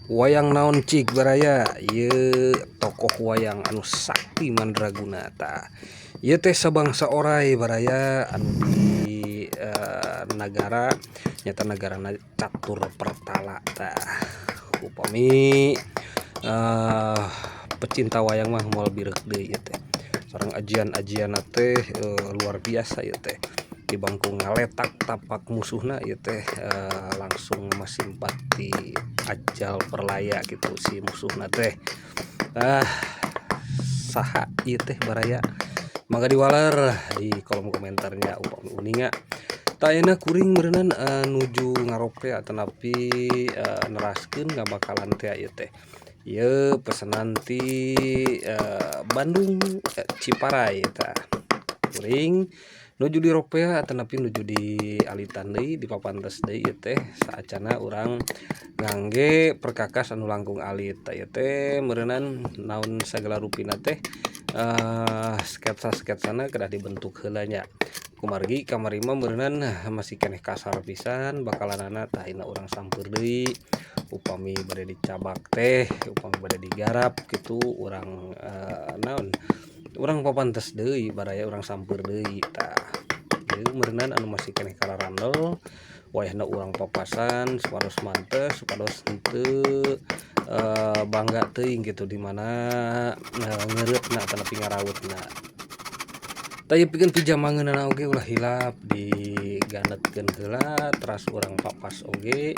Wayang naon cik baraya ye tokoh wayang anu sakti mandraguna ta ye teh sabangsa orai baraya anu di negara nyata negara catur pertala ta upami pecinta wayang mah moal birek deui ieu teh sareng ajian-ajian teh luar biasa ieu teh di bangku ngaletak tapak musuhna ieu teh langsung masimpati ajal perlaya gitu si musuhna teh saha ieu teh baraya mangga diwaler di kolom komentarnya upami uninga ta ayeuna kuring meureunnan nuju ngaropea tanapi neraskeun ngabakalan teh ieu teh ieu pesanan ti Bandung Ciparai eta kuring nuju di ropea tanapi nuju di alitan deui di papantes deui ieu teh saacana urang ngangge perkakas anu langkung alit ieu teh meureunnan naon sagala rupina teh sketsa-sketsana kedah dibentuk heula nya kumargi kamari mah meureunnan masih keneh kasar pisan bakalanana tah ayeuna urang samper deui upami bade dicabak teh upami bade digarap kitu urang naon urang papantes deui baraya urang samper deui tah ieu meureunnan anu masih keneh kararandel wayahna urang papasan supados mantes supados henteu bangga teuing gitu di mana ngeureupna tanapi ngarautna tah ieu pikeun pijamangeunana oge ulah hilap diganetkeun heula teras urang papas oge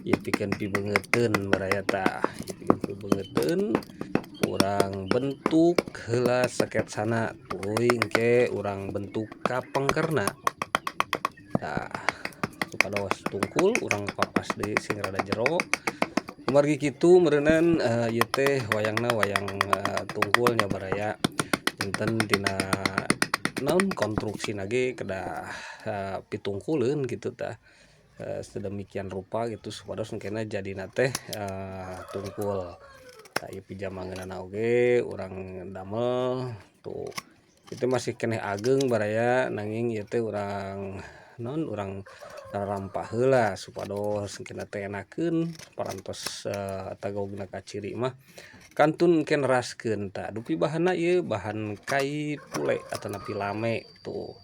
ieu pikeun pibeungeteun baraya tah ieu pikeun pibeungeteun urang bentuk heula sketsana tuluy engke urang bentuk kapengkerna tah supados tungkul urang papas deui sing rada jero kumargi kitu meureunnan ieu teh wayangna wayang tungkul nya baraya dinten dina naon konstruksina ge kedah pitungkuleun kitu tah sedemikian rupa gitu supados engkena jadina teh tungkul tah ieu pijamangeunana oge urang damel tuh itu masih keneh ageng baraya nanging ieu teh urang naon urang rarampah heula supados engkena teh enakeun parantos tagaugna ka ciri mah kantun engke neraskeun tah dupi bahanna ieu bahan kai pule atanapi lame tuh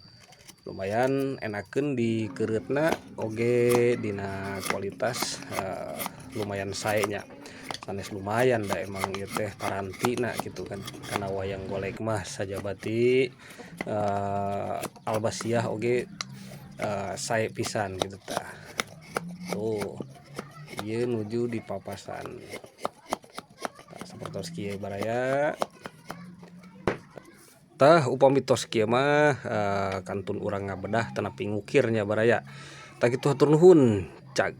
lumayan enakeun di keureutna oge dina kualitas lumayan sae nya sanes lumayan da emang ieu teh parantina gitu kan kana wayang golek mah sajabati Albasiah oge sae pisan gitu tah tuh ieu nuju di papasan sapertos kieu baraya tah upami tos kieu mah kantun urang ngabedah tanapi ngukirnya baraya tah kitu hatur nuhun cag.